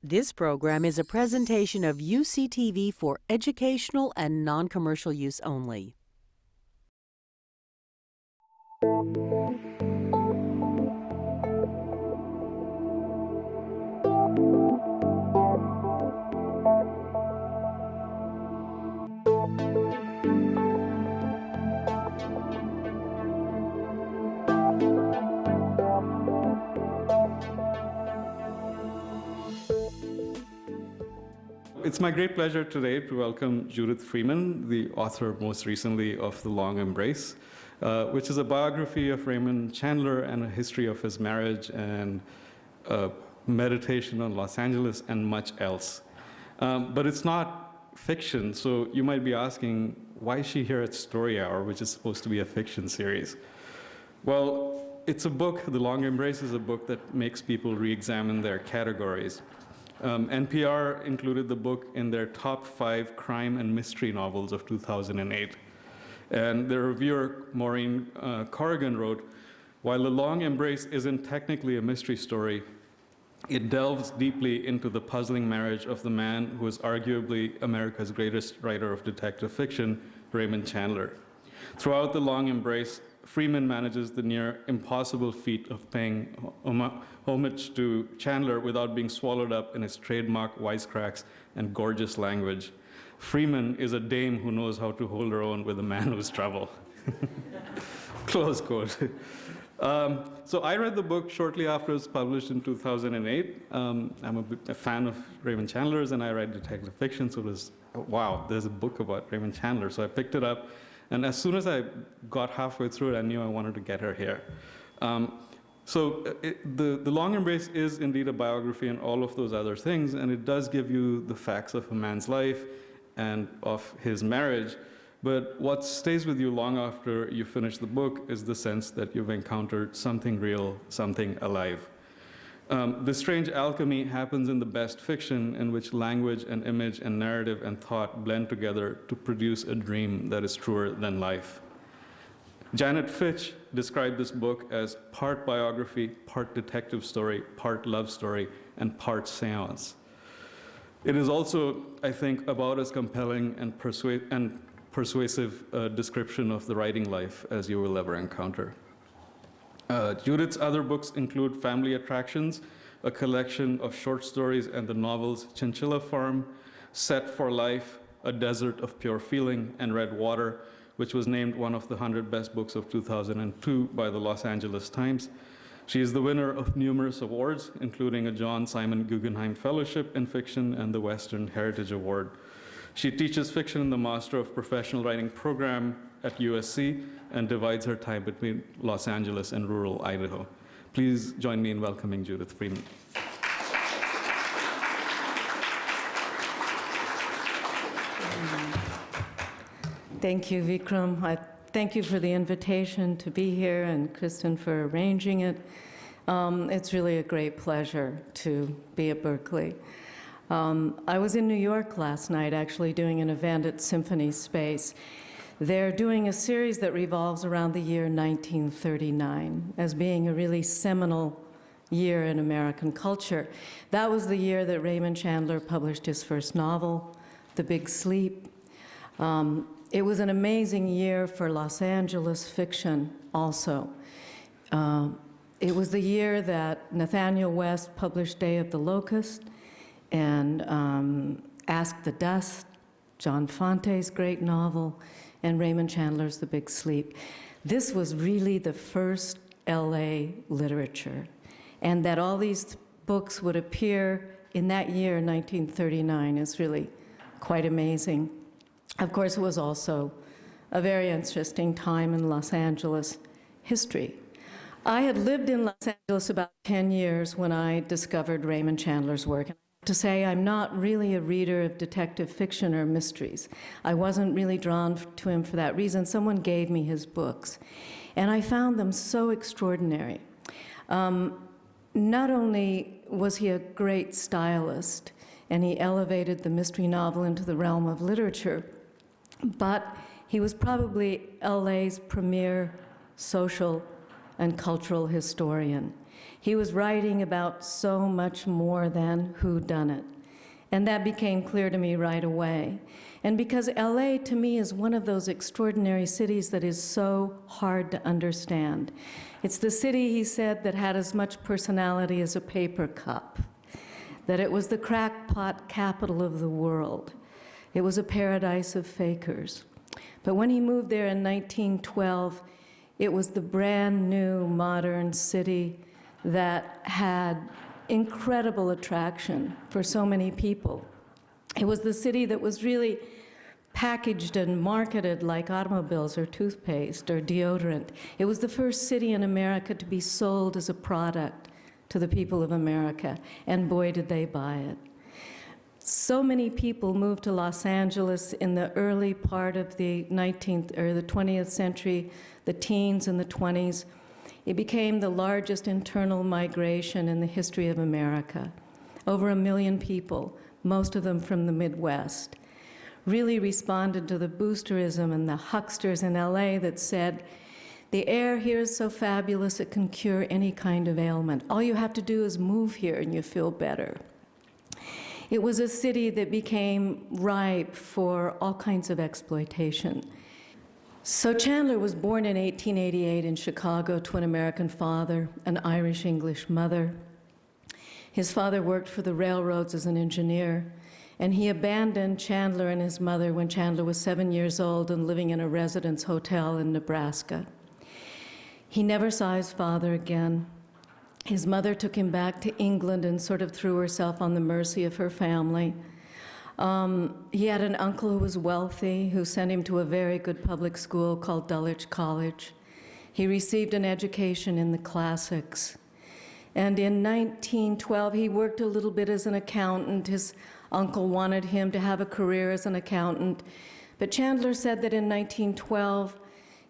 This program is a presentation of UCTV for educational and non-commercial use only. It's my great pleasure today to welcome Judith Freeman, the author most recently of The Long Embrace, which is a biography of Raymond Chandler and a history of his marriage and meditation on Los Angeles and much else. But it's not fiction, so you might be asking, why is she here at Story Hour, which is supposed to be a fiction series? Well, it's a book, The Long Embrace is a book that makes people re-examine their categories. NPR included the book in their top 5 crime and mystery novels of 2008. And the reviewer, Maureen Corrigan, wrote, while The Long Embrace isn't technically a mystery story, it delves deeply into the puzzling marriage of the man who is arguably America's greatest writer of detective fiction, Raymond Chandler. Throughout The Long Embrace, Freeman manages the near impossible feat of paying homage to Chandler without being swallowed up in his trademark wisecracks and gorgeous language. Freeman is a dame who knows how to hold her own with a man who's trouble. Close quote. So I read the book shortly after it was published in 2008. I'm a fan of Raymond Chandler's, and I write detective fiction, so it was, wow, there's a book about Raymond Chandler. So I picked it up. And as soon as I got halfway through it, I knew I wanted to get her here. The Long Embrace is indeed a biography and all of those other things, and it does give you the facts of a man's life and of his marriage. But what stays with you long after you finish the book is the sense that you've encountered something real, something alive. The strange alchemy happens in the best fiction, in which language and image and narrative and thought blend together to produce a dream that is truer than life. Janet Fitch described this book as part biography, part detective story, part love story, and part seance. It is also, I think, about as compelling and persuasive description of the writing life as you will ever encounter. Judith's other books include Family Attractions, a collection of short stories, and the novels Chinchilla Farm, Set for Life, A Desert of Pure Feeling, and Red Water, which was named one of the 100 best books of 2002 by the Los Angeles Times. She is the winner of numerous awards, including a John Simon Guggenheim Fellowship in Fiction and the Western Heritage Award. She teaches fiction in the Master of Professional Writing program at USC and divides her time between Los Angeles and rural Idaho. Please join me in welcoming Judith Freeman. Thank you, Vikram. Thank you for the invitation to be here, and Kristen for arranging it. It's really a great pleasure to be at Berkeley. I was in New York last night, actually doing an event at Symphony Space. They're doing a series that revolves around the year 1939 as being a really seminal year in American culture. That was the year that Raymond Chandler published his first novel, The Big Sleep. It was an amazing year for Los Angeles fiction also. It was the year that Nathaniel West published Day of the Locust and Ask the Dust, John Fonte's great novel, and Raymond Chandler's The Big Sleep. This was really the first LA literature, and that all these books would appear in that year, 1939, is really quite amazing. Of course, it was also a very interesting time in Los Angeles history. I had lived in Los Angeles about 10 years when I discovered Raymond Chandler's work. To say I'm not really a reader of detective fiction or mysteries. I wasn't really drawn to him for that reason. Someone gave me his books, and I found them so extraordinary. Not only was he a great stylist, and he elevated the mystery novel into the realm of literature, but he was probably LA's premier social and cultural historian. He was writing about so much more than whodunit. And that became clear to me right away. And because LA, to me, is one of those extraordinary cities that is so hard to understand. It's the city, he said, that had as much personality as a paper cup, that it was the crackpot capital of the world. It was a paradise of fakers. But when he moved there in 1912, it was the brand new modern city that had incredible attraction for so many people. It was the city that was really packaged and marketed like automobiles or toothpaste or deodorant. It was the first city in America to be sold as a product to the people of America, and boy, did they buy it. So many people moved to Los Angeles in the early part of the 19th or the 20th century, the teens and the 20s. It became the largest internal migration in the history of America. Over 1 million people, most of them from the Midwest, really responded to the boosterism and the hucksters in LA that said, the air here is so fabulous it can cure any kind of ailment. All you have to do is move here and you feel better. It was a city that became ripe for all kinds of exploitation. So Chandler was born in 1888 in Chicago to an American father, an Irish-English mother. His father worked for the railroads as an engineer, and he abandoned Chandler and his mother when Chandler was 7 years old and living in a residence hotel in Nebraska. He never saw his father again. His mother took him back to England and sort of threw herself on the mercy of her family. He had an uncle who was wealthy, who sent him to a very good public school called Dulwich College. He received an education in the classics. And in 1912, he worked a little bit as an accountant. His uncle wanted him to have a career as an accountant. But Chandler said that in 1912,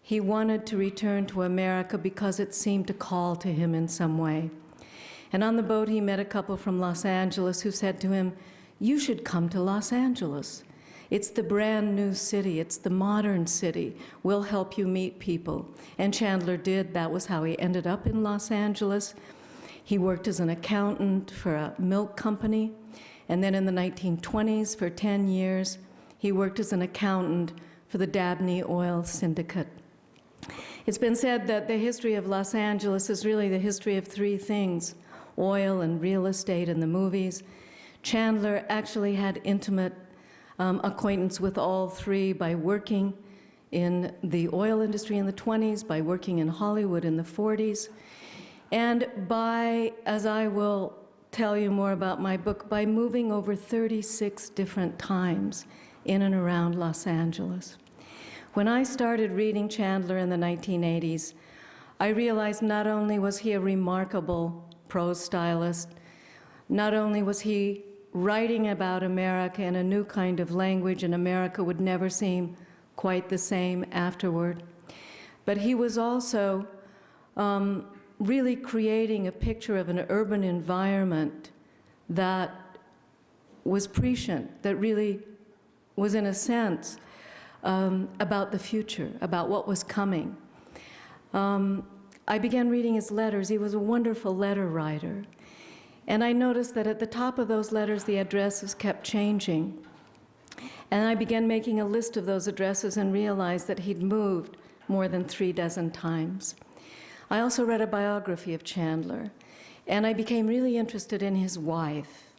he wanted to return to America because it seemed to call to him in some way. And on the boat, he met a couple from Los Angeles who said to him, "You should come to Los Angeles. It's the brand new city. It's the modern city. We'll help you meet people." And Chandler did. That was how he ended up in Los Angeles. He worked as an accountant for a milk company. And then in the 1920s, for 10 years, he worked as an accountant for the Dabney Oil Syndicate. It's been said that the history of Los Angeles is really the history of three things: oil and real estate and the movies. Chandler actually had intimate acquaintance with all three by working in the oil industry in the 20s, by working in Hollywood in the 40s, and by, as I will tell you more about my book, by moving over 36 different times in and around Los Angeles. When I started reading Chandler in the 1980s, I realized not only was he a remarkable prose stylist, not only was he writing about America in a new kind of language, and America would never seem quite the same afterward, but he was also really creating a picture of an urban environment that was prescient, that really was, in a sense, about the future, about what was coming. I began reading his letters. He was a wonderful letter writer. And I noticed that at the top of those letters, the addresses kept changing. And I began making a list of those addresses and realized that he'd moved more than 36 times. I also read a biography of Chandler, and I became really interested in his wife,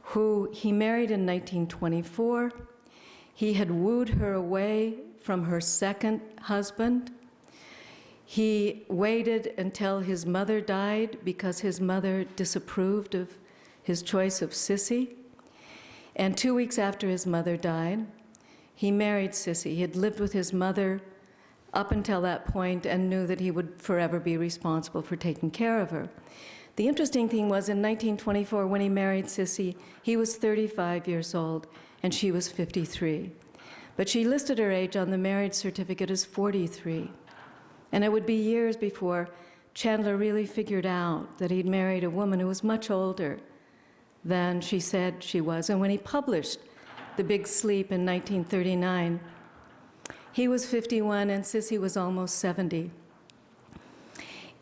who he married in 1924. He had wooed her away from her second husband. He waited until his mother died because his mother disapproved of his choice of Sissy. And 2 weeks after his mother died, he married Sissy. He had lived with his mother up until that point and knew that he would forever be responsible for taking care of her. The interesting thing was, in 1924, when he married Sissy, he was 35 years old and she was 53. But she listed her age on the marriage certificate as 43. And it would be years before Chandler really figured out that he'd married a woman who was much older than she said she was. And when he published The Big Sleep in 1939, he was 51 and Sissy was almost 70.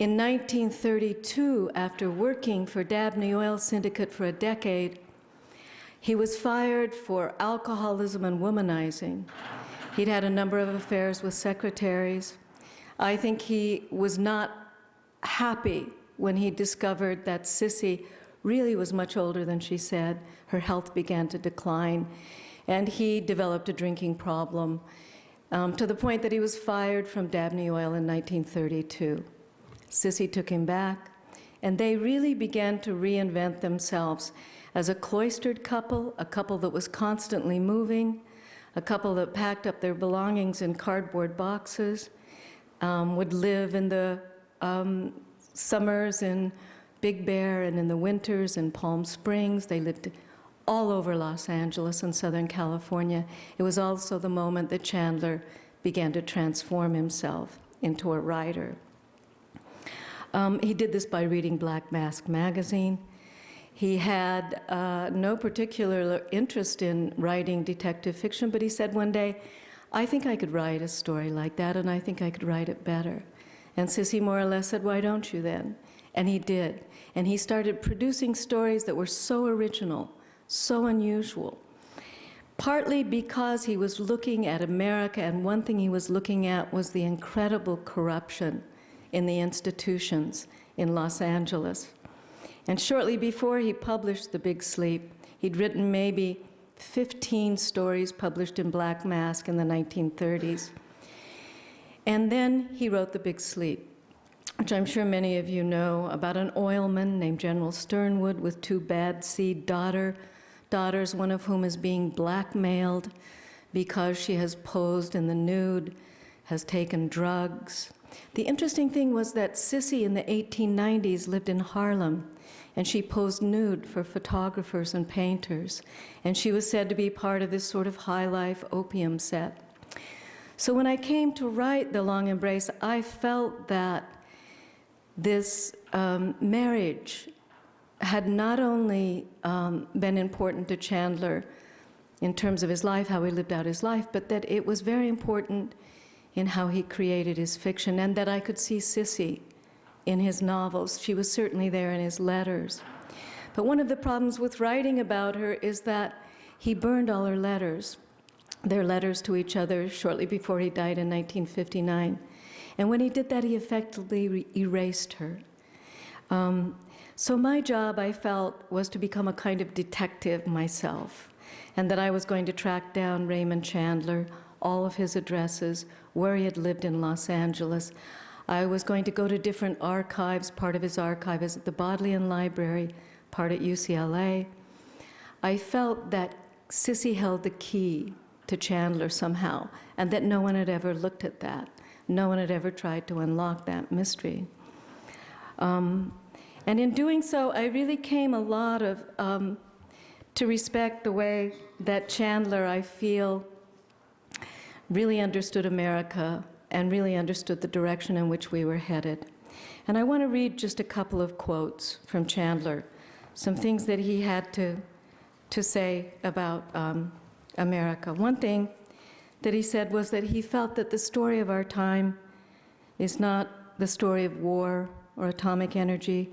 In 1932, after working for Dabney Oil Syndicate for a decade, he was fired for alcoholism and womanizing. He'd had a number of affairs with secretaries. I think he was not happy when he discovered that Sissy really was much older than she said. Her health began to decline, and he developed a drinking problem to the point that he was fired from Dabney Oil in 1932. Sissy took him back, and they really began to reinvent themselves as a cloistered couple, a couple that was constantly moving, a couple that packed up their belongings in cardboard boxes, would live in the summers in Big Bear and in the winters in Palm Springs. They lived all over Los Angeles and Southern California. It was also the moment that Chandler began to transform himself into a writer. He did this by reading Black Mask magazine. He had no particular interest in writing detective fiction, but he said one day, I think I could write a story like that, and I think I could write it better. And Sissy more or less said, why don't you then? And he did. And he started producing stories that were so original, so unusual, partly because he was looking at America, and one thing he was looking at was the incredible corruption in the institutions in Los Angeles. And shortly before he published The Big Sleep, he'd written maybe 15 stories published in Black Mask in the 1930s. And then he wrote The Big Sleep, which I'm sure many of you know, about an oilman named General Sternwood with two bad seed daughters, one of whom is being blackmailed because she has posed in the nude, has taken drugs. The interesting thing was that Sissy in the 1890s lived in Harlem, and she posed nude for photographers and painters, and she was said to be part of this sort of high-life opium set. So when I came to write The Long Embrace, I felt that this marriage had not only been important to Chandler in terms of his life, how he lived out his life, but that it was very important in how he created his fiction, and that I could see Sissy in his novels. She was certainly there in his letters. But one of the problems with writing about her is that he burned all her letters, their letters to each other, shortly before he died in 1959. And when he did that, he effectively erased her. So my job, I felt, was to become a kind of detective myself, and that I was going to track down Raymond Chandler, all of his addresses, where he had lived in Los Angeles. I was going to go to different archives. Part of his archive is at the Bodleian Library, part at UCLA. I felt that Sissy held the key to Chandler somehow, and that no one had ever looked at that. No one had ever tried to unlock that mystery. And in doing so, I really came a lot of to respect the way that Chandler, I feel, really understood America and really understood the direction in which we were headed. And I want to read just a couple of quotes from Chandler, some things that he had to say about America. One thing that he said was that he felt that the story of our time is not the story of war or atomic energy,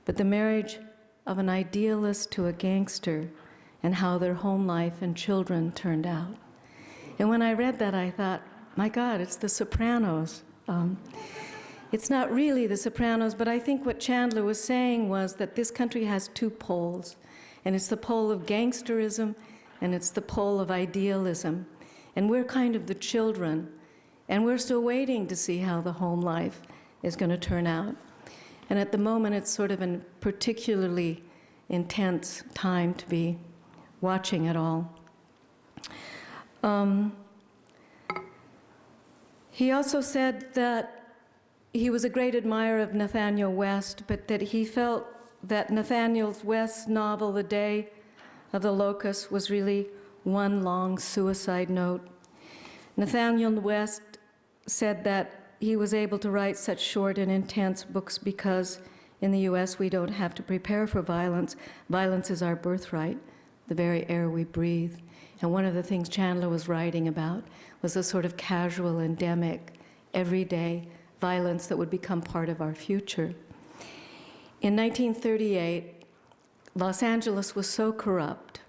but the marriage of an idealist to a gangster and how their home life and children turned out. And when I read that, I thought, my God, it's The Sopranos. It's not really The Sopranos, but I think what Chandler was saying was that this country has two poles, and it's the pole of gangsterism, and it's the pole of idealism. And we're kind of the children, and we're still waiting to see how the home life is going to turn out. And at the moment, it's sort of a particularly intense time to be watching it all. He also said that he was a great admirer of Nathaniel West, but that he felt that Nathaniel West's novel, The Day of the Locust, was really one long suicide note. Nathaniel West said that he was able to write such short and intense books because in the US we don't have to prepare for violence. Violence is our birthright, the very air we breathe. And one of the things Chandler was writing about was a sort of casual, endemic, everyday violence that would become part of our future. In 1938, Los Angeles was so corrupt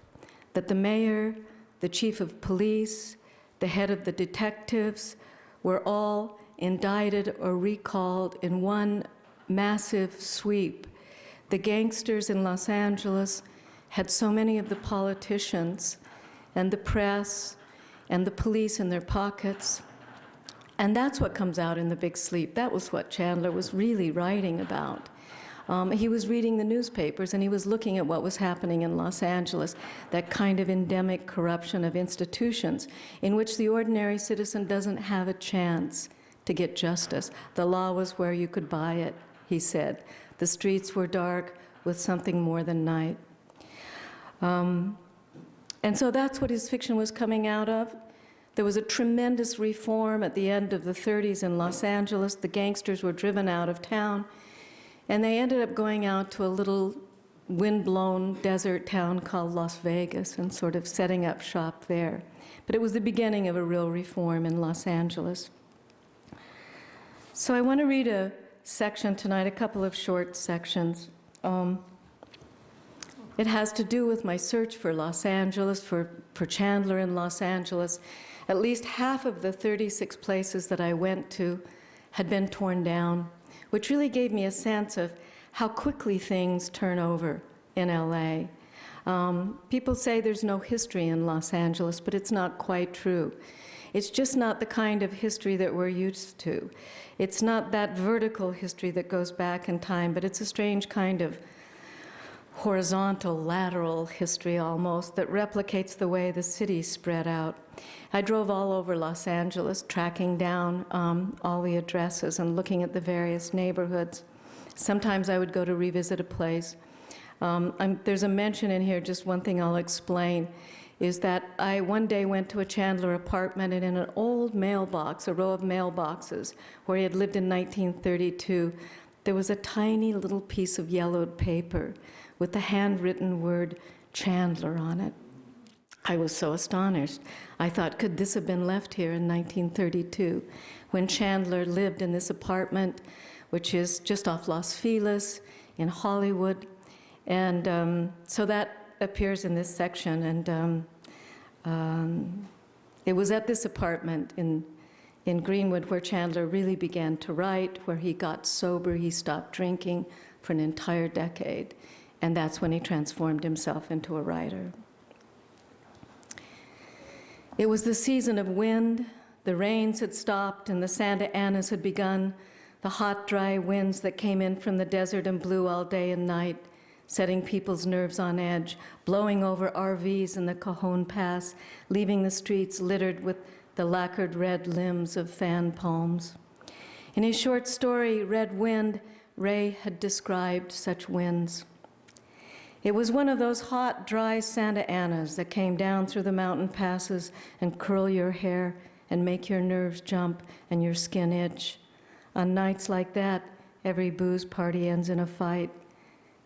that the mayor, the chief of police, the head of the detectives were all indicted or recalled in one massive sweep. The gangsters in Los Angeles had so many of the politicians and the press and the police in their pockets. And that's what comes out in The Big Sleep. That was what Chandler was really writing about. He was reading the newspapers and he was looking at what was happening in Los Angeles, that kind of endemic corruption of institutions in which the ordinary citizen doesn't have a chance to get justice. The law was where you could buy it, he said. The streets were dark with something more than night. And so that's what his fiction was coming out of. There was a tremendous reform at the end of the 30s in Los Angeles. The gangsters were driven out of town, and they ended up going out to a little wind-blown desert town called Las Vegas and sort of setting up shop there. But it was the beginning of a real reform in Los Angeles. So I want to read a section tonight, a couple of short sections. It has to do with my search for Los Angeles, for Chandler in Los Angeles. At least half of the 36 places that I went to had been torn down, which really gave me a sense of how quickly things turn over in LA. People say there's no history in Los Angeles, but it's not quite true. It's just not the kind of history that we're used to. It's not that vertical history that goes back in time, but it's a strange kind of horizontal, lateral history almost that replicates the way the city spread out. I drove all over Los Angeles, tracking down all the addresses and looking at the various neighborhoods. Sometimes I would go to revisit a place. There's a mention in here, just one thing I'll explain, is that I one day went to a Chandler apartment, and in an old mailbox, a row of mailboxes, where he had lived in 1932, there was a tiny little piece of yellowed paper with the handwritten word Chandler on it. I was so astonished. I thought, could this have been left here in 1932, when Chandler lived in this apartment, which is just off Los Feliz in Hollywood? And so that appears in this section. And it was at this apartment in Greenwood where Chandler really began to write, where he got sober. He stopped drinking for an entire decade. And that's when he transformed himself into a writer. It was the season of wind. The rains had stopped and the Santa Anas had begun. The hot, dry winds that came in from the desert and blew all day and night, setting people's nerves on edge, blowing over RVs in the Cajon Pass, leaving the streets littered with the lacquered red limbs of fan palms. In his short story, Red Wind, Ray had described such winds. It was one of those hot, dry Santa Anas that came down through the mountain passes and curl your hair and make your nerves jump and your skin itch. On nights like that, every booze party ends in a fight.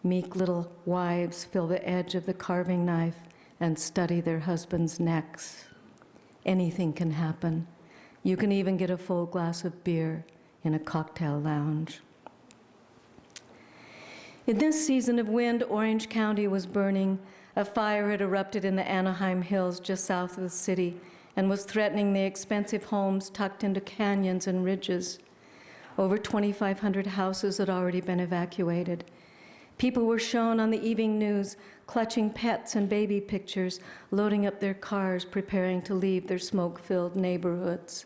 Meek little wives feel the edge of the carving knife and study their husbands' necks. Anything can happen. You can even get a full glass of beer in a cocktail lounge. In this season of wind, Orange County was burning. A fire had erupted in the Anaheim Hills just south of the city and was threatening the expensive homes tucked into canyons and ridges. Over 2,500 houses had already been evacuated. People were shown on the evening news, clutching pets and baby pictures, loading up their cars, preparing to leave their smoke-filled neighborhoods.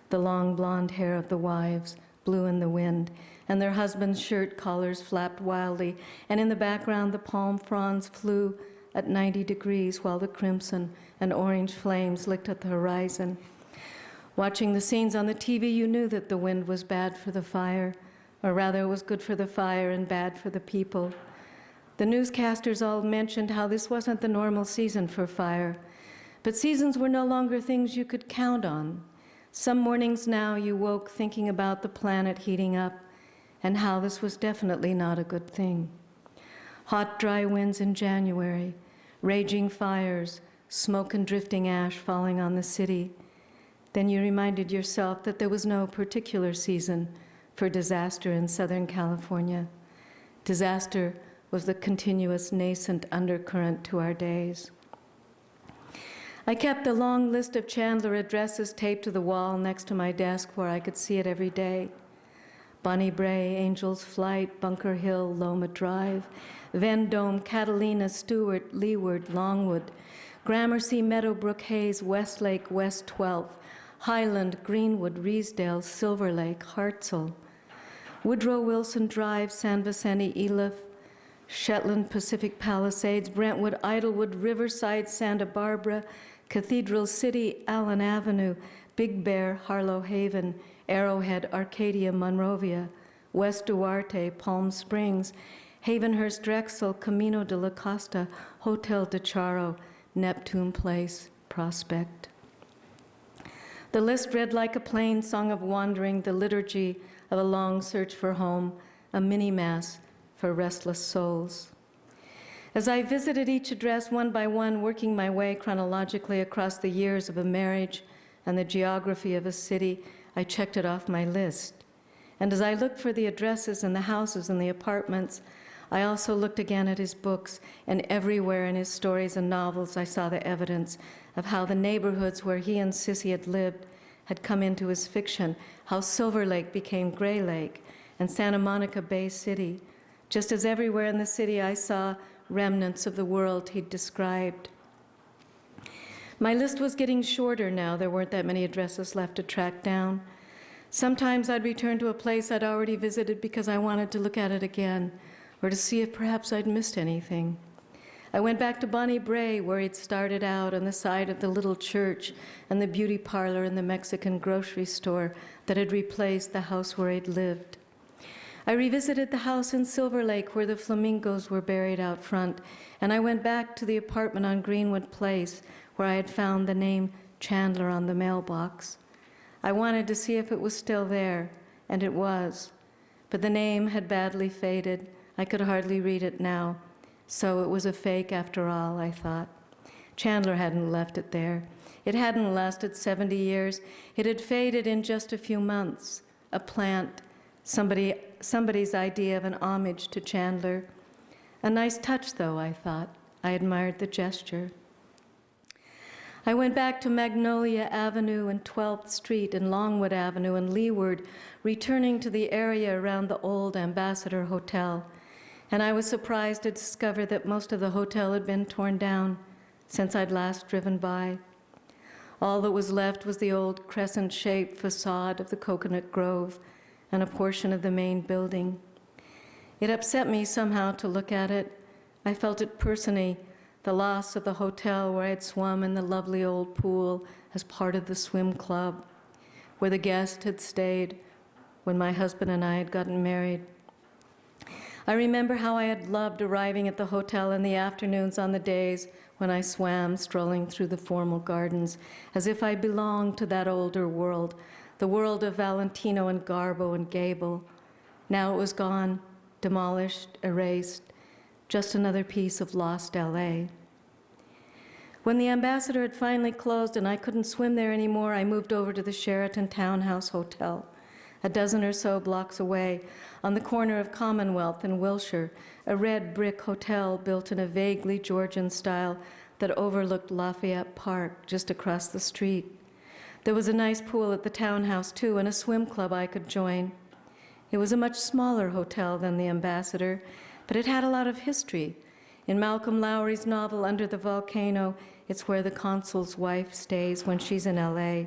The long blonde hair of the wives blew in the wind, and their husbands' shirt collars flapped wildly, and in the background the palm fronds flew at 90 degrees while the crimson and orange flames licked at the horizon. Watching the scenes on the TV, you knew that the wind was bad for the fire, or rather it was good for the fire and bad for the people. The newscasters all mentioned how this wasn't the normal season for fire, but seasons were no longer things you could count on. Some mornings now you woke thinking about the planet heating up and how this was definitely not a good thing. Hot, dry winds in January, raging fires, smoke and drifting ash falling on the city. Then you reminded yourself that there was no particular season for disaster in Southern California. Disaster was the continuous nascent undercurrent to our days. I kept a long list of Chandler addresses taped to the wall next to my desk where I could see it every day. Bonnie Bray, Angel's Flight, Bunker Hill, Loma Drive, Vendome, Catalina, Stewart, Leeward, Longwood, Gramercy, Meadowbrook, Hayes, Westlake, West 12th, Highland, Greenwood, Riesdale, Silver Lake, Hartselle, Woodrow Wilson Drive, San Vicente, Elif, Shetland, Pacific Palisades, Brentwood, Idlewood, Riverside, Santa Barbara, Cathedral City, Allen Avenue, Big Bear, Harlow Haven, Arrowhead, Arcadia, Monrovia, West Duarte, Palm Springs, Havenhurst, Drexel, Camino de la Costa, Hotel de Charo, Neptune Place, Prospect. The list read like a plain song of wandering, the liturgy of a long search for home, a mini-mass for restless souls. As I visited each address one by one, working my way chronologically across the years of a marriage and the geography of a city, I checked it off my list. And as I looked for the addresses and the houses and the apartments, I also looked again at his books, and everywhere in his stories and novels I saw the evidence of how the neighborhoods where he and Sissy had lived had come into his fiction, how Silver Lake became Gray Lake and Santa Monica Bay City, just as everywhere in the city I saw remnants of the world he'd described. My list was getting shorter now. There weren't that many addresses left to track down. Sometimes I'd return to a place I'd already visited because I wanted to look at it again, or to see if perhaps I'd missed anything. I went back to Bonnie Bray, where he'd started out on the side of the little church and the beauty parlor and the Mexican grocery store that had replaced the house where he'd lived. I revisited the house in Silver Lake where the flamingos were buried out front, and I went back to the apartment on Greenwood Place where I had found the name Chandler on the mailbox. I wanted to see if it was still there, and it was. But the name had badly faded. I could hardly read it now. So it was a fake after all, I thought. Chandler hadn't left it there. It hadn't lasted 70 years. It had faded in just a few months. A plant, somebody's idea of an homage to Chandler. A nice touch, though, I thought. I admired the gesture. I went back to Magnolia Avenue and 12th Street and Longwood Avenue and Leeward, returning to the area around the old Ambassador Hotel. And I was surprised to discover that most of the hotel had been torn down since I'd last driven by. All that was left was the old crescent-shaped facade of the Coconut Grove and a portion of the main building. It upset me somehow to look at it. I felt it personally, the loss of the hotel where I had swum in the lovely old pool as part of the swim club, where the guest had stayed when my husband and I had gotten married. I remember how I had loved arriving at the hotel in the afternoons on the days when I swam, strolling through the formal gardens, as if I belonged to that older world, the world of Valentino and Garbo and Gable. Now it was gone, demolished, erased, just another piece of lost LA. When the Ambassador had finally closed and I couldn't swim there anymore, I moved over to the Sheraton Townhouse Hotel, a dozen or so blocks away, on the corner of Commonwealth and Wilshire, a red brick hotel built in a vaguely Georgian style that overlooked Lafayette Park just across the street. There was a nice pool at the townhouse, too, and a swim club I could join. It was a much smaller hotel than the Ambassador, but it had a lot of history. In Malcolm Lowry's novel, Under the Volcano, it's where the consul's wife stays when she's in LA.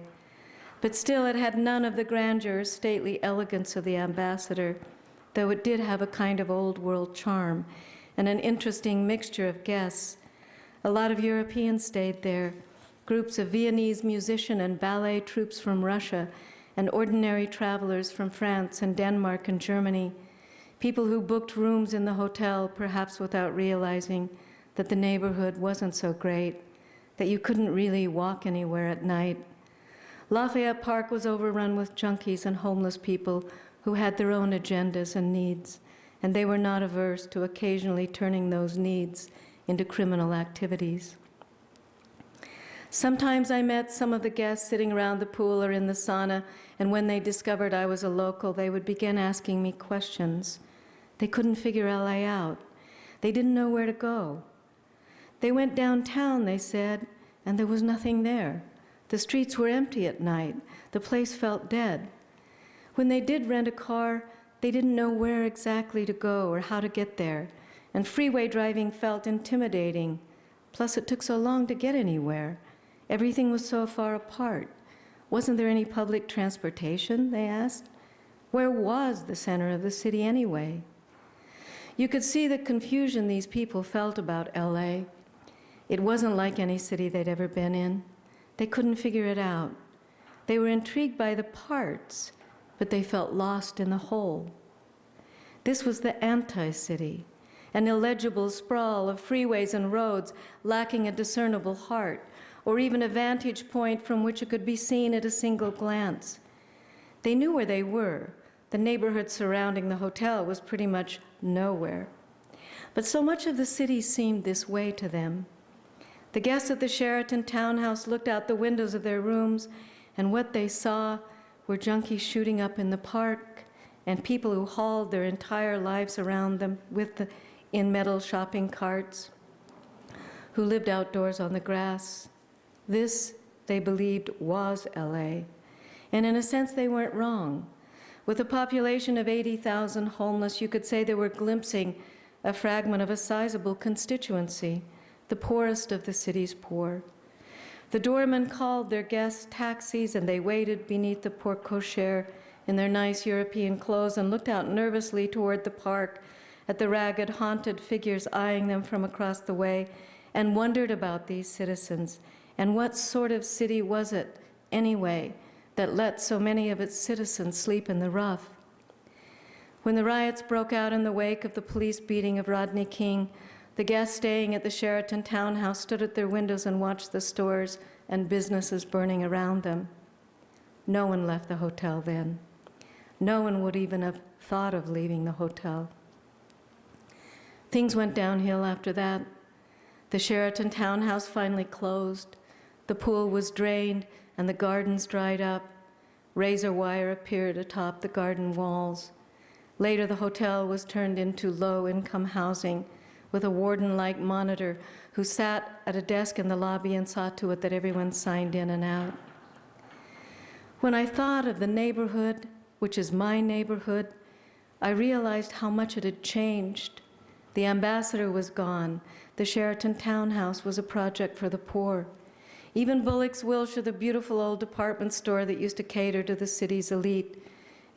But still, it had none of the grandeur or stately elegance of the Ambassador, though it did have a kind of old-world charm and an interesting mixture of guests. A lot of Europeans stayed there, groups of Viennese musician and ballet troupes from Russia, and ordinary travelers from France and Denmark and Germany, people who booked rooms in the hotel, perhaps without realizing that the neighborhood wasn't so great, that you couldn't really walk anywhere at night. Lafayette Park was overrun with junkies and homeless people who had their own agendas and needs, and they were not averse to occasionally turning those needs into criminal activities. Sometimes I met some of the guests sitting around the pool or in the sauna, and when they discovered I was a local, they would begin asking me questions. They couldn't figure LA out. They didn't know where to go. They went downtown, they said, and there was nothing there. The streets were empty at night. The place felt dead. When they did rent a car, they didn't know where exactly to go or how to get there, and freeway driving felt intimidating. Plus, it took so long to get anywhere. Everything was so far apart. Wasn't there any public transportation, they asked? Where was the center of the city anyway? You could see the confusion these people felt about LA. It wasn't like any city they'd ever been in. They couldn't figure it out. They were intrigued by the parts, but they felt lost in the whole. This was the anti-city, an illegible sprawl of freeways and roads lacking a discernible heart, or even a vantage point from which it could be seen at a single glance. They knew where they were. The neighborhood surrounding the hotel was pretty much nowhere. But so much of the city seemed this way to them. The guests at the Sheraton townhouse looked out the windows of their rooms, and what they saw were junkies shooting up in the park and people who hauled their entire lives around them in metal shopping carts, who lived outdoors on the grass. This, they believed, was LA. And in a sense, they weren't wrong. With a population of 80,000 homeless, you could say they were glimpsing a fragment of a sizable constituency, the poorest of the city's poor. The doorman called their guests taxis, and they waited beneath the porte cochere in their nice European clothes and looked out nervously toward the park at the ragged, haunted figures eyeing them from across the way, and wondered about these citizens. And what sort of city was it, anyway, that let so many of its citizens sleep in the rough? When the riots broke out in the wake of the police beating of Rodney King, the guests staying at the Sheraton townhouse stood at their windows and watched the stores and businesses burning around them. No one left the hotel then. No one would even have thought of leaving the hotel. Things went downhill after that. The Sheraton townhouse finally closed. The pool was drained and the gardens dried up. Razor wire appeared atop the garden walls. Later, the hotel was turned into low-income housing with a warden-like monitor who sat at a desk in the lobby and saw to it that everyone signed in and out. When I thought of the neighborhood, which is my neighborhood, I realized how much it had changed. The ambassador was gone. The Sheraton townhouse was a project for the poor. Even Bullock's Wilshire, the beautiful old department store that used to cater to the city's elite,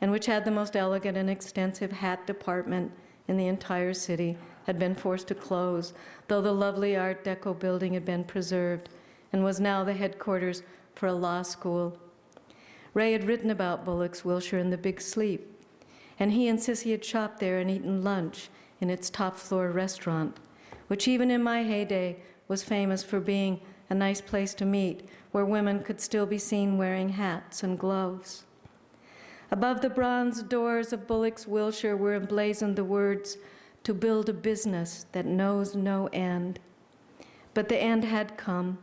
and which had the most elegant and extensive hat department in the entire city, had been forced to close, though the lovely Art Deco building had been preserved and was now the headquarters for a law school. Ray had written about Bullock's Wilshire in The Big Sleep, and he and Sissy had shopped there and eaten lunch in its top-floor restaurant, which even in my heyday was famous for being a nice place to meet, where women could still be seen wearing hats and gloves. Above the bronze doors of Bullock's Wilshire were emblazoned the words, "To build a business that knows no end." But the end had come,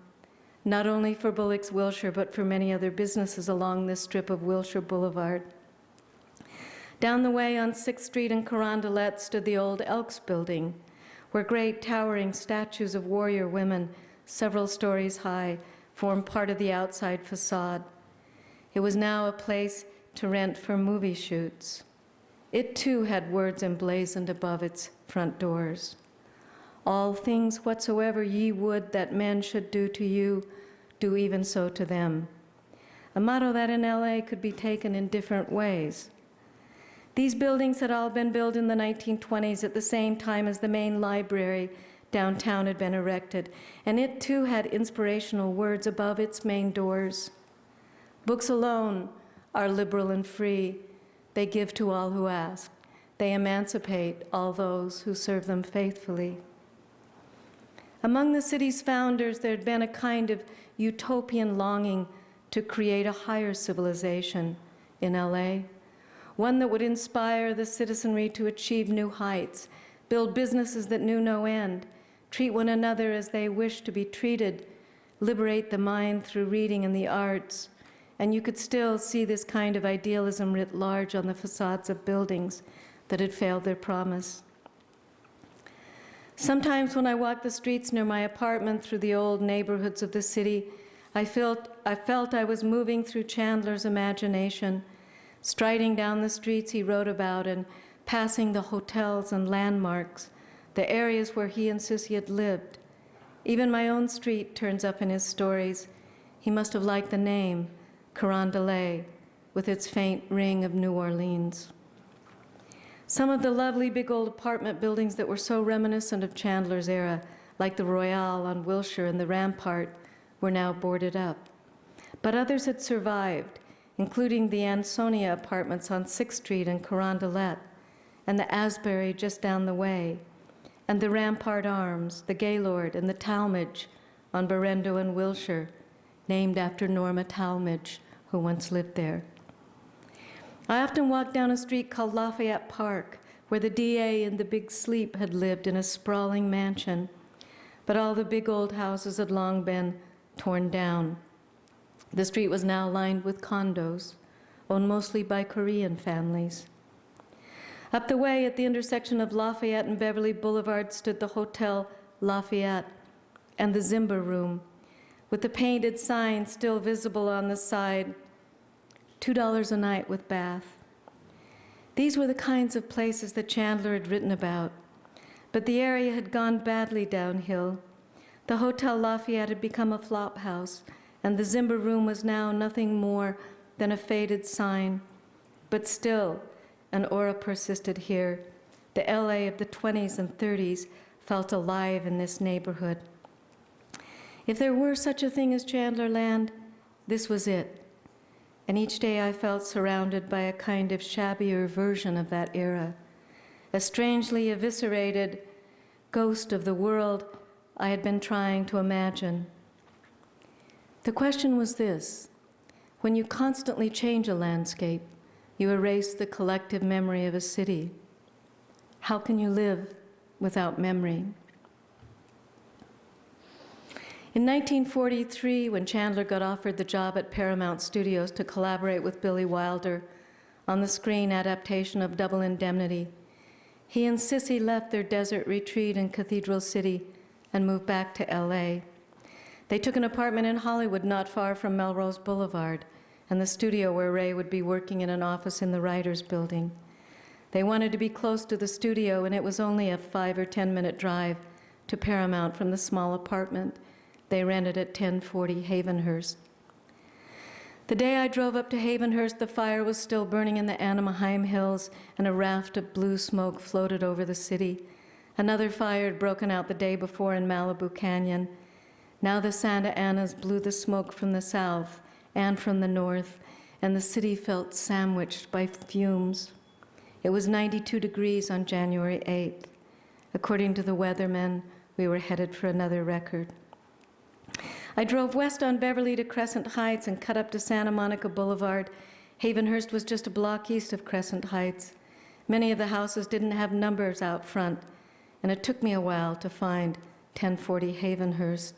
not only for Bullock's Wilshire, but for many other businesses along this strip of Wilshire Boulevard. Down the way on 6th Street in Carondelet stood the old Elks Building, where great towering statues of warrior women, several stories high, formed part of the outside facade. It was now a place to rent for movie shoots. It too had words emblazoned above its front doors. "All things whatsoever ye would that men should do to you, do even so to them." A motto that in LA could be taken in different ways. These buildings had all been built in the 1920s at the same time as the main library downtown had been erected, and it too had inspirational words above its main doors. "Books alone are liberal and free. They give to all who ask. They emancipate all those who serve them faithfully." Among the city's founders, there had been a kind of utopian longing to create a higher civilization in LA, one that would inspire the citizenry to achieve new heights, build businesses that knew no end, treat one another as they wished to be treated, liberate the mind through reading and the arts, and you could still see this kind of idealism writ large on the facades of buildings that had failed their promise. Sometimes when I walked the streets near my apartment through the old neighborhoods of the city, I felt I was moving through Chandler's imagination, striding down the streets he wrote about and passing the hotels and landmarks, the areas where he and Sissy had lived. Even my own street turns up in his stories. He must have liked the name, Carondelet, with its faint ring of New Orleans. Some of the lovely big old apartment buildings that were so reminiscent of Chandler's era, like the Royale on Wilshire and the Rampart, were now boarded up. But others had survived, including the Ansonia apartments on 6th Street in Carondelet, and the Asbury just down the way, and the Rampart Arms, the Gaylord, and the Talmadge on Berendo and Wilshire, named after Norma Talmadge, who once lived there. I often walked down a street called Lafayette Park, where the DA in the Big Sleep had lived in a sprawling mansion, but all the big old houses had long been torn down. The street was now lined with condos, owned mostly by Korean families. Up the way at the intersection of Lafayette and Beverly Boulevard stood the Hotel Lafayette and the Zimba Room, with the painted sign still visible on the side, $2 a night with bath. These were the kinds of places that Chandler had written about, but the area had gone badly downhill. The Hotel Lafayette had become a flop house, and the Zimba Room was now nothing more than a faded sign. But still, an aura persisted here. The LA of the 20s and 30s felt alive in this neighborhood. If there were such a thing as Chandlerland, this was it. And each day I felt surrounded by a kind of shabbier version of that era, a strangely eviscerated ghost of the world I had been trying to imagine. The question was this: when you constantly change a landscape, you erase the collective memory of a city. How can you live without memory? In 1943, when Chandler got offered the job at Paramount Studios to collaborate with Billy Wilder on the screen adaptation of Double Indemnity, he and Sissy left their desert retreat in Cathedral City and moved back to LA. They took an apartment in Hollywood not far from Melrose Boulevard, and the studio where Ray would be working in an office in the Writers' Building. They wanted to be close to the studio, and it was only a 5 or 10-minute drive to Paramount from the small apartment they rented at 1040 Havenhurst. The day I drove up to Havenhurst, the fire was still burning in the Anaheim Hills, and a raft of blue smoke floated over the city. Another fire had broken out the day before in Malibu Canyon. Now the Santa Anas blew the smoke from the south and from the north, and the city felt sandwiched by fumes. It was 92 degrees on January 8th. According to the weathermen, we were headed for another record. I drove west on Beverly to Crescent Heights and cut up to Santa Monica Boulevard. Havenhurst was just a block east of Crescent Heights. Many of the houses didn't have numbers out front, and it took me a while to find 1040 Havenhurst.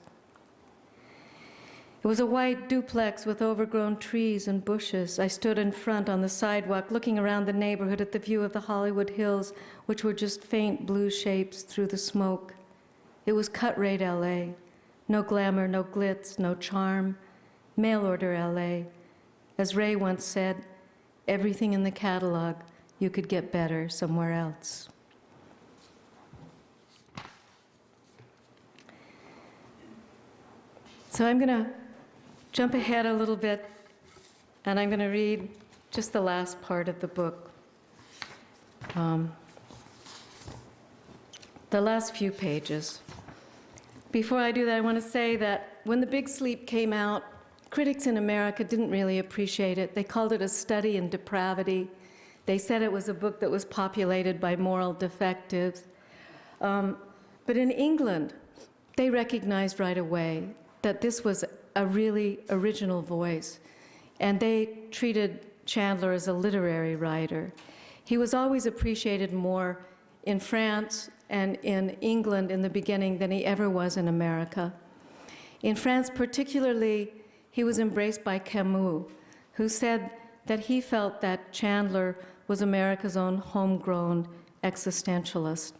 It was a white duplex with overgrown trees and bushes. I stood in front on the sidewalk, looking around the neighborhood at the view of the Hollywood Hills, which were just faint blue shapes through the smoke. It was cut-rate LA. No glamour, no glitz, no charm. Mail-order LA. As Ray once said, everything in the catalog you could get better somewhere else. So I'm going to jump ahead a little bit, and I'm going to read just the last part of the book. The last few pages. Before I do that, I want to say that when The Big Sleep came out, critics in America didn't really appreciate it. They called it a study in depravity. They said it was a book that was populated by moral defectives. But in England, they recognized right away that this was a really original voice, and they treated Chandler as a literary writer. He was always appreciated more in France and in England in the beginning than he ever was in America. In France particularly, he was embraced by Camus, who said that he felt that Chandler was America's own homegrown existentialist.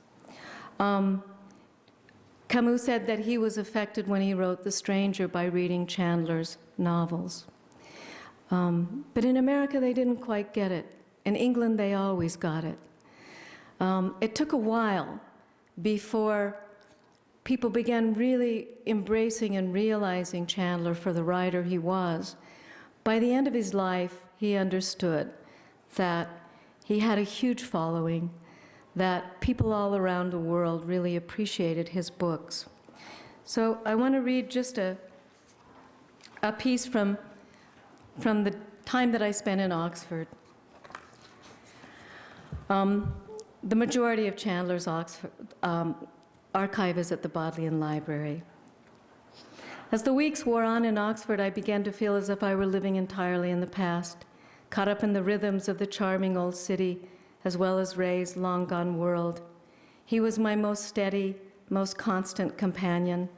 Camus said that he was affected when he wrote The Stranger by reading Chandler's novels. But in America, they didn't quite get it. In England, they always got it. It took a while before people began really embracing and realizing Chandler for the writer he was. By the end of his life, he understood that he had a huge following, that people all around the world really appreciated his books. So I want to read just a piece from the time that I spent in Oxford. The majority of Chandler's Oxford archive is at the Bodleian Library. As the weeks wore on in Oxford, I began to feel as if I were living entirely in the past, caught up in the rhythms of the charming old city, as well as Ray's long-gone world. He was my most steady, most constant companion.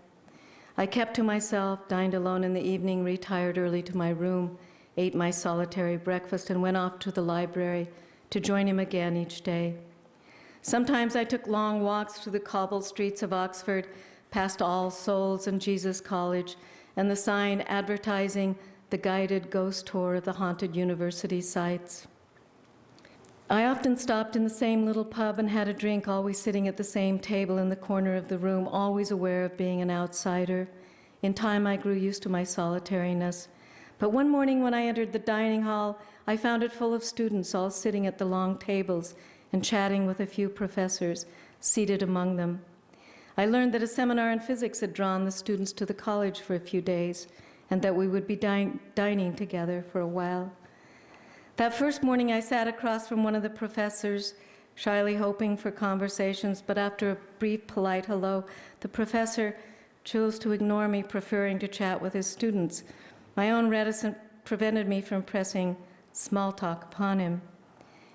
I kept to myself, dined alone in the evening, retired early to my room, ate my solitary breakfast, and went off to the library to join him again each day. Sometimes I took long walks through the cobbled streets of Oxford, past All Souls and Jesus College, and the sign advertising the guided ghost tour of the haunted university sites. I often stopped in the same little pub and had a drink, always sitting at the same table in the corner of the room, always aware of being an outsider. In time, I grew used to my solitariness. But one morning when I entered the dining hall, I found it full of students, all sitting at the long tables and chatting with a few professors seated among them. I learned that a seminar in physics had drawn the students to the college for a few days, and that we would be dining together for a while. That first morning, I sat across from one of the professors, shyly hoping for conversations, but after a brief, polite hello, the professor chose to ignore me, preferring to chat with his students. My own reticence prevented me from pressing small talk upon him.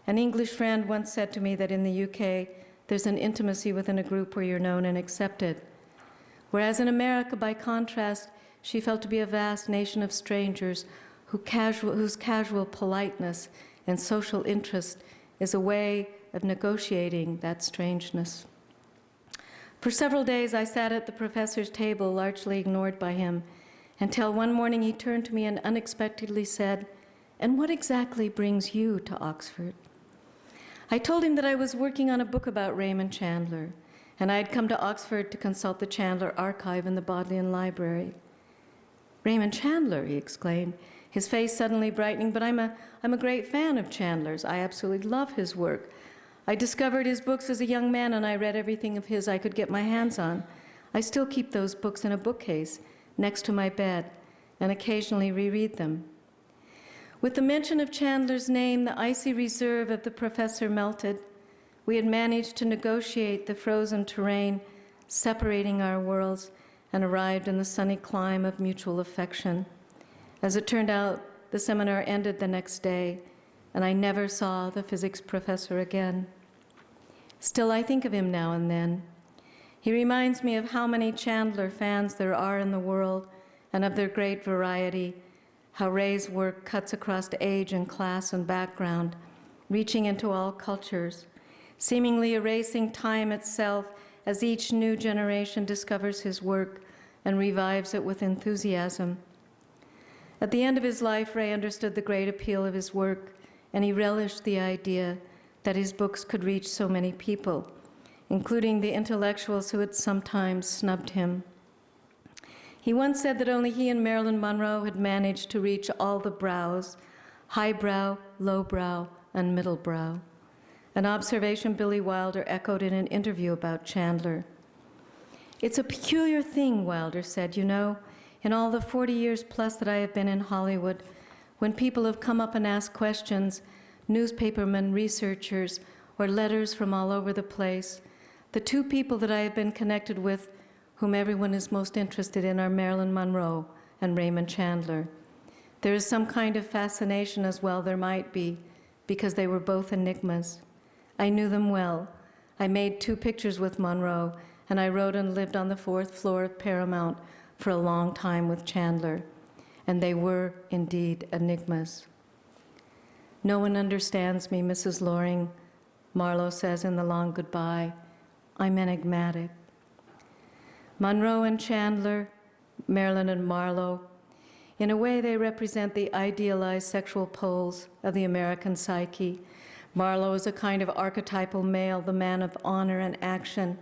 An English friend once said to me that in the UK, there's an intimacy within a group where you're known and accepted. Whereas in America, by contrast, she felt to be a vast nation of strangers whose casual politeness and social interest is a way of negotiating that strangeness. For several days, I sat at the professor's table, largely ignored by him, until one morning he turned to me and unexpectedly said, "And what exactly brings you to Oxford?" I told him that I was working on a book about Raymond Chandler, and I had come to Oxford to consult the Chandler archive in the Bodleian Library. "Raymond Chandler," he exclaimed, his face suddenly brightening, "but I'm a great fan of Chandler's. I absolutely love his work. I discovered his books as a young man, and I read everything of his I could get my hands on. I still keep those books in a bookcase next to my bed and occasionally reread them." With the mention of Chandler's name, the icy reserve of the professor melted. We had managed to negotiate the frozen terrain separating our worlds and arrived in the sunny clime of mutual affection. As it turned out, the seminar ended the next day, and I never saw the physics professor again. Still, I think of him now and then. He reminds me of how many Chandler fans there are in the world and of their great variety, how Ray's work cuts across age and class and background, reaching into all cultures, seemingly erasing time itself as each new generation discovers his work and revives it with enthusiasm. At the end of his life, Ray understood the great appeal of his work, and he relished the idea that his books could reach so many people, including the intellectuals who had sometimes snubbed him. He once said that only he and Marilyn Monroe had managed to reach all the brows, highbrow, lowbrow, and middlebrow, an observation Billy Wilder echoed in an interview about Chandler. "It's a peculiar thing," Wilder said, "you know, in all the 40 years plus that I have been in Hollywood, when people have come up and asked questions, newspapermen, researchers, or letters from all over the place, the two people that I have been connected with whom everyone is most interested in are Marilyn Monroe and Raymond Chandler. There is some kind of fascination as well, there might be, because they were both enigmas. I knew them well. I made 2 pictures with Monroe, and I wrote and lived on the 4th floor of Paramount for a long time with Chandler, and they were indeed enigmas. "No one understands me, Mrs. Loring," Marlowe says in The Long Goodbye. "I'm enigmatic." Monroe and Chandler, Marilyn and Marlowe, in a way they represent the idealized sexual poles of the American psyche. Marlowe is a kind of archetypal male, the man of honor and action,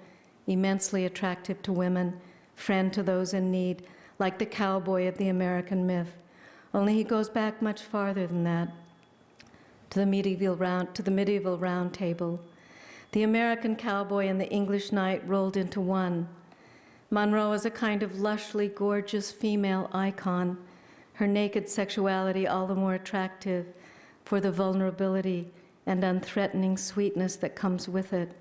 immensely attractive to women, friend to those in need, like the cowboy of the American myth. Only he goes back much farther than that, to the medieval round table. The American cowboy and the English knight rolled into one. Monroe is a kind of lushly gorgeous female icon, her naked sexuality all the more attractive for the vulnerability and unthreatening sweetness that comes with it.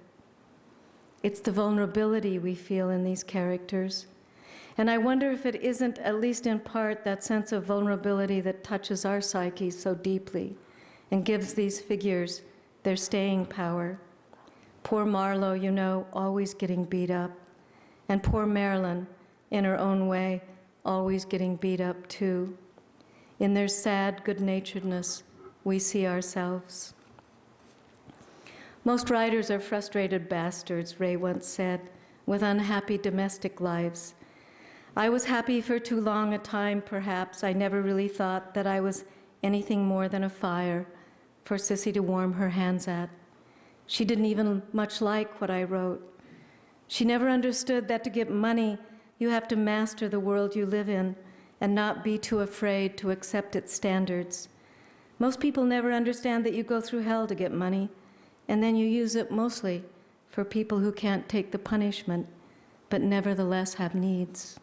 It's the vulnerability we feel in these characters. And I wonder if it isn't, at least in part, that sense of vulnerability that touches our psyches so deeply and gives these figures their staying power. Poor Marlowe, you know, always getting beat up. And poor Marilyn, in her own way, always getting beat up too. In their sad good-naturedness, we see ourselves. "Most writers are frustrated bastards," Ray once said, "with unhappy domestic lives. I was happy for too long a time, perhaps. I never really thought that I was anything more than a fire for Sissy to warm her hands at. She didn't even much like what I wrote. She never understood that to get money, you have to master the world you live in and not be too afraid to accept its standards. Most people never understand that you go through hell to get money, and then you use it mostly for people who can't take the punishment, but nevertheless have needs."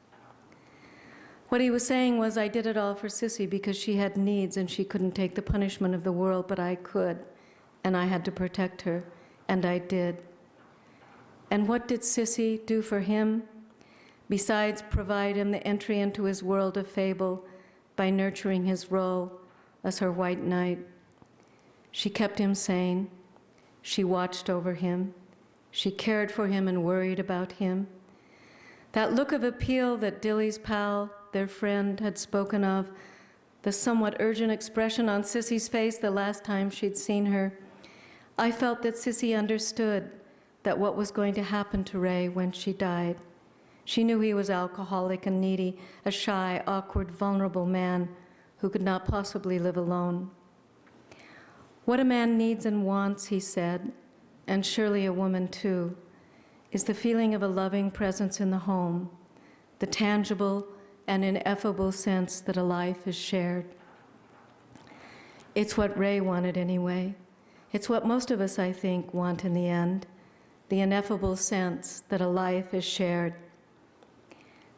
What he was saying was, I did it all for Sissy because she had needs and she couldn't take the punishment of the world, but I could, and I had to protect her, and I did. And what did Sissy do for him? Besides provide him the entry into his world of fable by nurturing his role as her white knight. She kept him sane. She watched over him. She cared for him and worried about him. That look of appeal that Dilly's pal, their friend, had spoken of, the somewhat urgent expression on Sissy's face the last time she'd seen her, I felt that Sissy understood that what was going to happen to Ray when she died. She knew he was alcoholic and needy, a shy, awkward, vulnerable man who could not possibly live alone. "What a man needs and wants," he said, and surely a woman too, is the feeling of a loving presence in the home, the tangible and ineffable sense that a life is shared. It's what Ray wanted anyway. It's what most of us, I think, want in the end, the ineffable sense that a life is shared.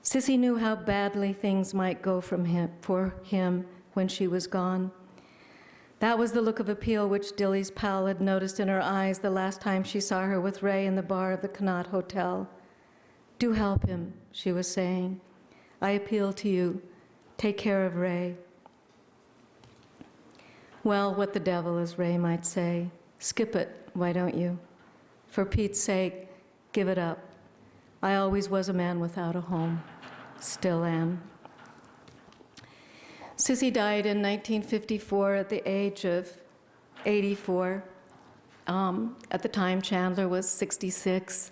Sissy knew how badly things might go for him when she was gone. That was the look of appeal which Dilly's pal had noticed in her eyes the last time she saw her with Ray in the bar of the Connaught Hotel. "Do help him," she was saying. "I appeal to you. Take care of Ray." Well, what the devil, as Ray might say. Skip it, why don't you? For Pete's sake, give it up. I always was a man without a home. Still am. Sissy died in 1954 at the age of 84. At the time, Chandler was 66.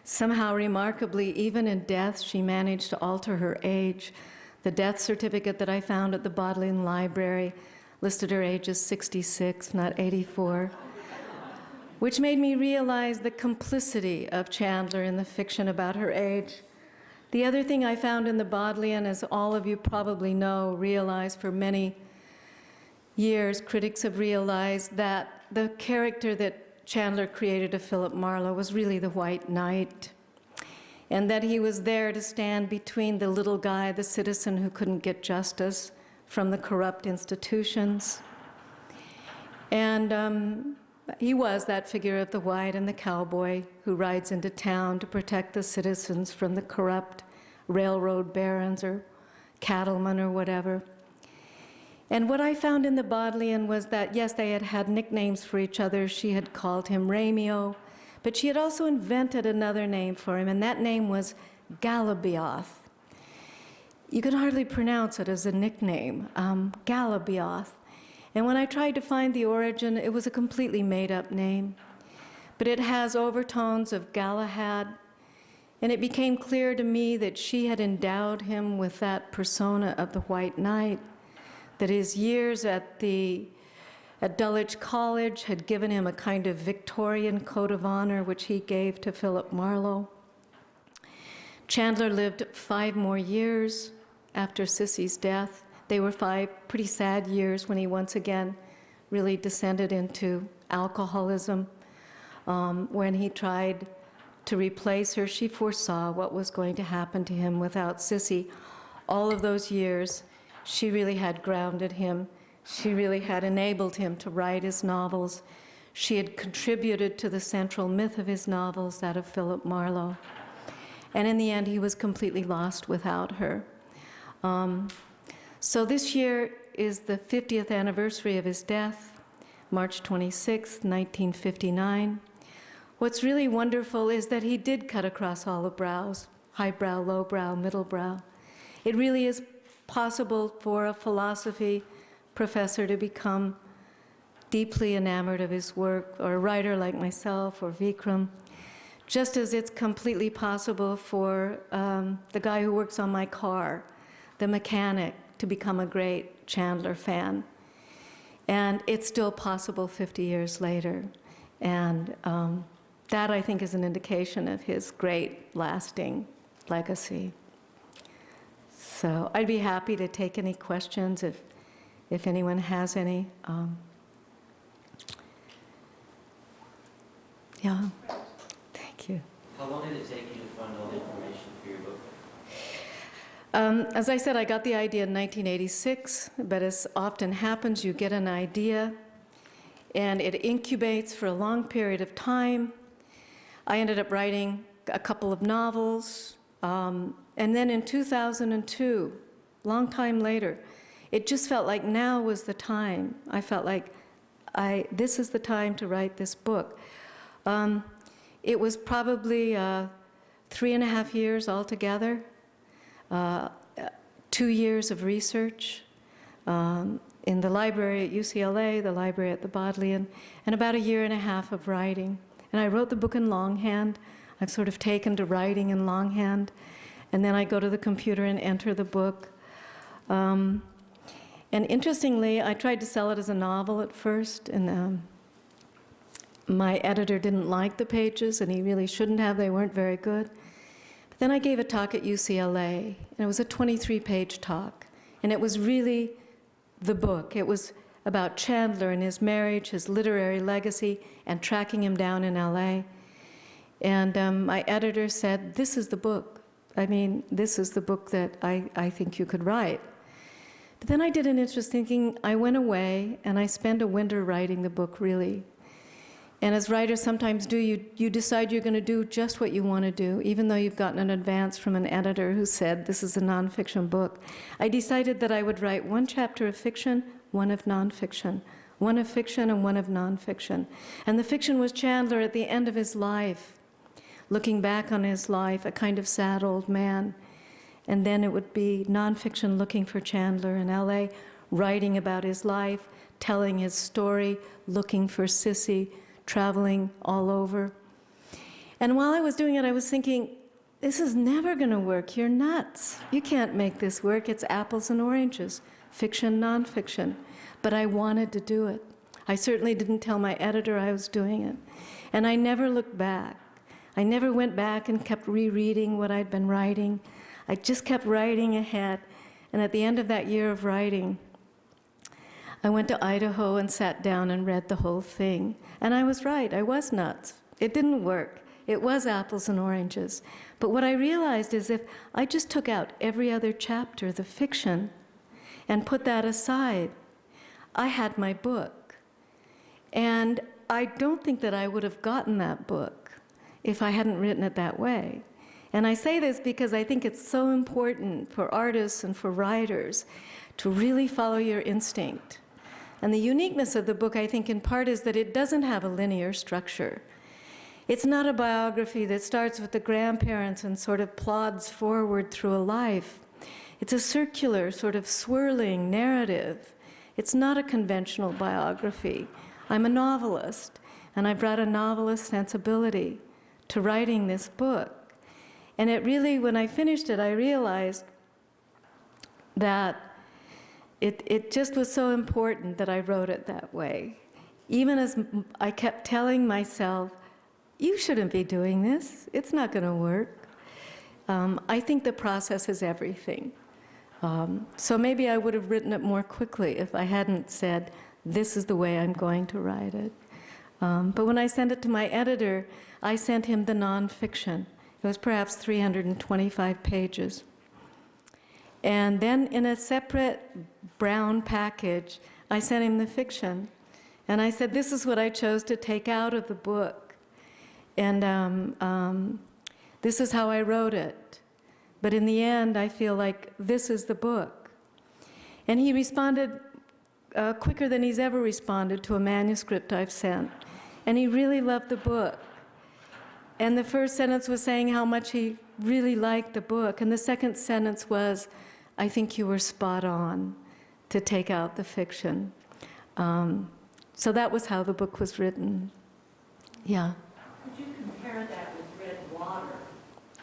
Somehow, remarkably, even in death, she managed to alter her age. The death certificate that I found at the Bodleian Library listed her age as 66, not 84, which made me realize the complicity of Chandler in the fiction about her age. The other thing I found in the Bodleian, as all of you probably know, realized for many years, critics have realized that the character that Chandler created of Philip Marlowe was really the White Knight, and that he was there to stand between the little guy, the citizen who couldn't get justice from the corrupt institutions. And he was that figure of the white and the cowboy who rides into town to protect the citizens from the corrupt railroad barons or cattlemen or whatever. And what I found in the Bodleian was that, yes, they had had nicknames for each other. She had called him Rameo, but she had also invented another name for him, and that name was Galabioth. you can hardly pronounce it as a nickname, Galabioth. And when I tried to find the origin, it was a completely made-up name. But it has overtones of Galahad, and it became clear to me that she had endowed him with that persona of the White Knight, that his years at Dulwich College had given him a kind of Victorian code of honor, which he gave to Philip Marlowe. Chandler lived 5 more years after Sissy's death. They were 5 pretty sad years when he once again really descended into alcoholism. When he tried to replace her, she foresaw what was going to happen to him without Sissy. All of those years, she really had grounded him. She really had enabled him to write his novels. She had contributed to the central myth of his novels, that of Philip Marlowe. And in the end, he was completely lost without her. So this year is the 50th anniversary of his death, March 26, 1959. What's really wonderful is that he did cut across all the brows, highbrow, lowbrow, middlebrow. It really is possible for a philosophy professor to become deeply enamored of his work, or a writer like myself or Vikram, just as it's completely possible for the guy who works on my car, the mechanic, to become a great Chandler fan. And it's still possible 50 years later. And that, I think, is an indication of his great, lasting legacy. So I'd be happy to take any questions if anyone has any. Yeah, thank you. How long did it take you to find all the information for your book? As I said, I got the idea in 1986, but as often happens, you get an idea, and it incubates for a long period of time. I ended up writing a couple of novels, and then in 2002, long time later, it just felt like now was the time. I felt like this is the time to write this book. It was probably 3.5 years altogether, 2 years of research in the library at UCLA, the library at the Bodleian, and about 1.5 years of writing. And I wrote the book in longhand. I've sort of taken to writing in longhand, and then I go to the computer and enter the book. And interestingly, I tried to sell it as a novel at first, and my editor didn't like the pages, and he really shouldn't have. They weren't very good. But then I gave a talk at UCLA, and it was a 23-page talk, and it was really the book. It was about Chandler and his marriage, his literary legacy, and tracking him down in LA. And my editor said, this is the book. I mean, this is the book that I think you could write. But then I did an interesting thing. I went away, and I spent a winter writing the book, really. And as writers sometimes do, you decide you're going to do just what you want to do, even though you've gotten an advance from an editor who said, this is a nonfiction book. I decided that I would write 1 chapter of fiction, 1 of nonfiction, 1 of fiction and 1 of nonfiction. And the fiction was Chandler at the end of his life, looking back on his life, a kind of sad old man. And then it would be nonfiction, looking for Chandler in LA, writing about his life, telling his story, looking for Sissy, traveling all over. And while I was doing it, I was thinking, this is never going to work. You're nuts. You can't make this work. It's apples and oranges, fiction, nonfiction. But I wanted to do it. I certainly didn't tell my editor I was doing it. And I never looked back. I never went back and kept rereading what I'd been writing. I just kept writing ahead. And at the end of that year of writing, I went to Idaho and sat down and read the whole thing. And I was right. I was nuts. It didn't work. It was apples and oranges. But what I realized is if I just took out every other chapter, the fiction, and put that aside, I had my book. And I don't think that I would have gotten that book if I hadn't written it that way. And I say this because I think it's so important for artists and for writers to really follow your instinct. And the uniqueness of the book, I think, in part is that it doesn't have a linear structure. It's not a biography that starts with the grandparents and sort of plods forward through a life. It's a circular, sort of swirling narrative. It's not a conventional biography. I'm a novelist, and I brought a novelist sensibility to writing this book. And it really, when I finished it, I realized that it just was so important that I wrote it that way. Even as I kept telling myself, you shouldn't be doing this. It's not going to work. I think the process is everything. So maybe I would have written it more quickly if I hadn't said, this is the way I'm going to write it. But when I sent it to my editor, I sent him the nonfiction. It was perhaps 325 pages. And then in a separate brown package, I sent him the fiction. And I said, this is what I chose to take out of the book. And this is how I wrote it. But in the end, I feel like this is the book. And he responded quicker than he's ever responded to a manuscript I've sent. And he really loved the book. And the first sentence was saying how much he really liked the book. And the second sentence was, I think you were spot on to take out the fiction. So that was how the book was written. Yeah. Could you compare that with Red Water,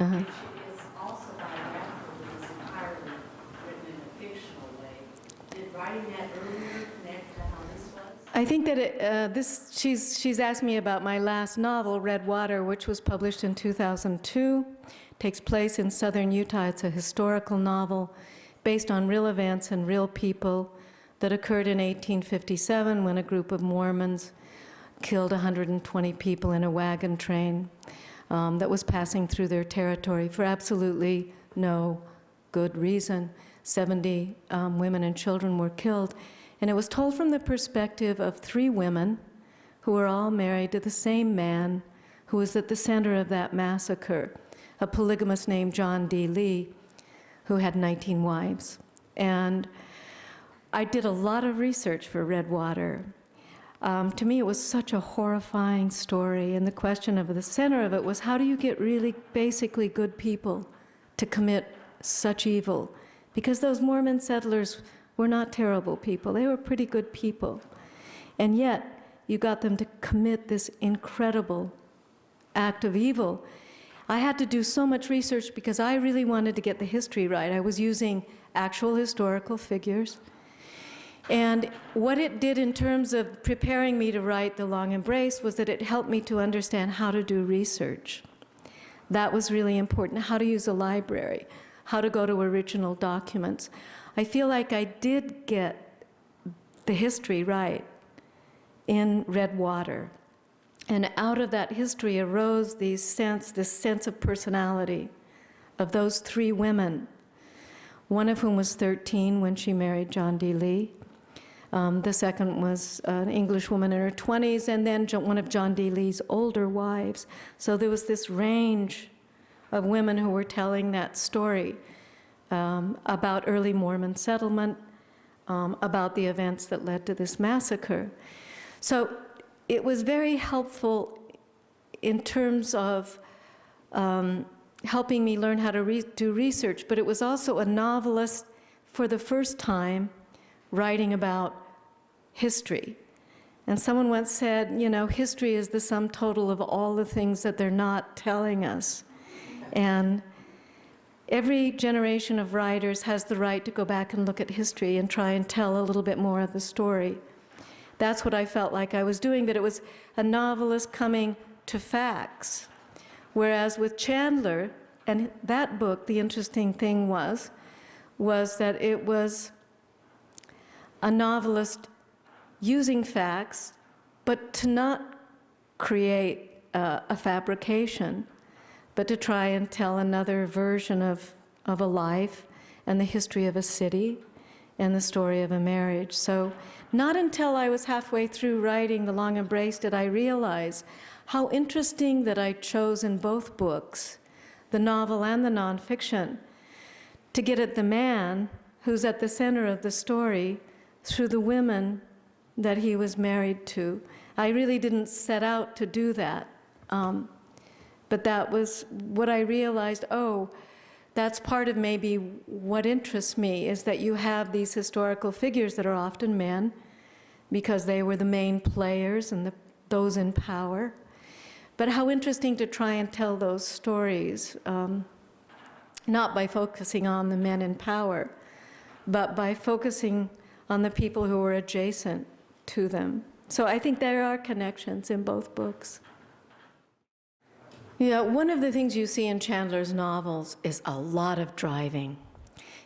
Uh-huh. which is also biographical, but is entirely written in a fictional way? Did writing that earlier connect to how this was? I think that she's asked me about my last novel, Red Water, which was published in 2002. Takes place in southern Utah. It's a historical novel based on real events and real people that occurred in 1857 when a group of Mormons killed 120 people in a wagon train that was passing through their territory for absolutely no good reason. 70 women and children were killed. And it was told from the perspective of 3 women who were all married to the same man who was at the center of that massacre, a polygamist named John D. Lee, who had 19 wives. And I did a lot of research for Red Water. To me, it was such a horrifying story, and the question of the center of it was, how do you get really basically good people to commit such evil? Because those Mormon settlers were not terrible people. They were pretty good people. And yet, you got them to commit this incredible act of evil. I had to do so much research because I really wanted to get the history right. I was using actual historical figures. And what it did in terms of preparing me to write The Long Embrace was that it helped me to understand how to do research. That was really important, how to use a library, how to go to original documents. I feel like I did get the history right in Red Water. And out of that history arose this sense of personality of those 3 women, one of whom was 13 when she married John D. Lee. The second was an English woman in her 20s, and then one of John D. Lee's older wives. So there was this range of women who were telling that story about early Mormon settlement, about the events that led to this massacre. So it was very helpful in terms of helping me learn how to do research, but it was also a novelist for the first time writing about history. And someone once said, you know, history is the sum total of all the things that they're not telling us. And every generation of writers has the right to go back and look at history and try and tell a little bit more of the story. That's what I felt like I was doing, but it was a novelist coming to facts. Whereas with Chandler, and that book, the interesting thing was that it was a novelist using facts, but to not create a fabrication, but to try and tell another version of a life and the history of a city and the story of a marriage. So not until I was halfway through writing The Long Embrace did I realize how interesting that I chose in both books, the novel and the nonfiction, to get at the man who's at the center of the story through the women that he was married to. I really didn't set out to do that, but that was what I realized, that's part of maybe what interests me, is that you have these historical figures that are often men, because they were the main players and those in power. But how interesting to try and tell those stories, not by focusing on the men in power, but by focusing on the people who were adjacent to them. So I think there are connections in both books. Yeah, one of the things you see in Chandler's novels is a lot of driving.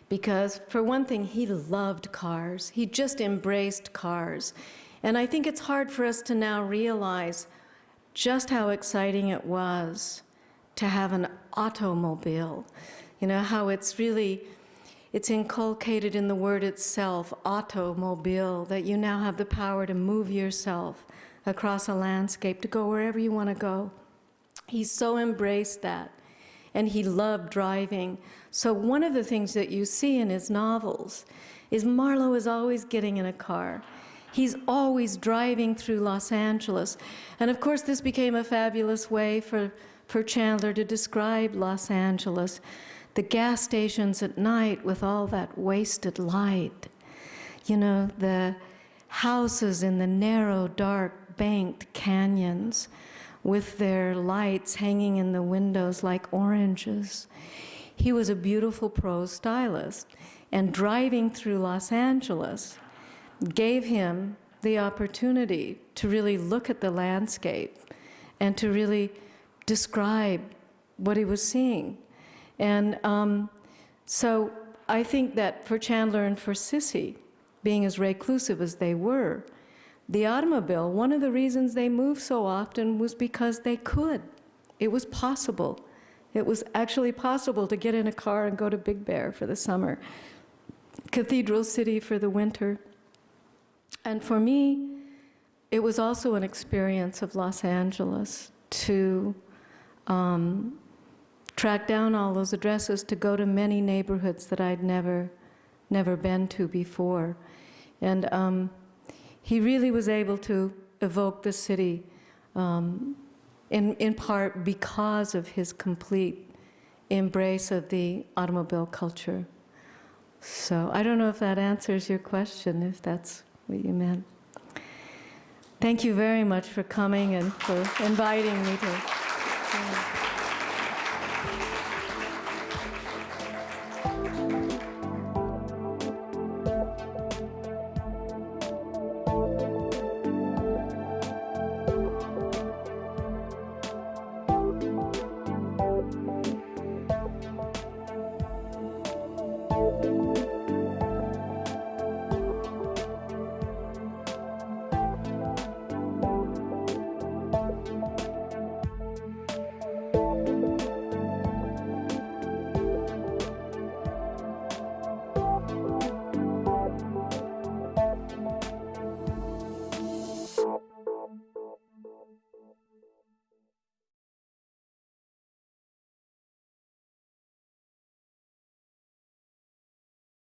Because, for one thing, he loved cars. He just embraced cars. And I think it's hard for us to now realize just how exciting it was to have an automobile. You know, how it's inculcated in the word itself, automobile, that you now have the power to move yourself across a landscape, to go wherever you want to go. He so embraced that, and he loved driving. So one of the things that you see in his novels is Marlowe is always getting in a car. He's always driving through Los Angeles. And of course, this became a fabulous way for Chandler to describe Los Angeles. The gas stations at night with all that wasted light. You know, the houses in the narrow, dark, banked canyons with their lights hanging in the windows like oranges. He was a beautiful prose stylist, and driving through Los Angeles gave him the opportunity to really look at the landscape and to really describe what he was seeing. And so I think that for Chandler and for Sissy, being as reclusive as they were, the automobile, one of the reasons they moved so often was because they could. It was possible. It was actually possible to get in a car and go to Big Bear for the summer, Cathedral City for the winter. And for me, it was also an experience of Los Angeles to track down all those addresses, to go to many neighborhoods that I'd never been to before. And he really was able to evoke the city in part because of his complete embrace of the automobile culture. So I don't know if that answers your question, if that's what you meant. Thank you very much for coming and for inviting me to.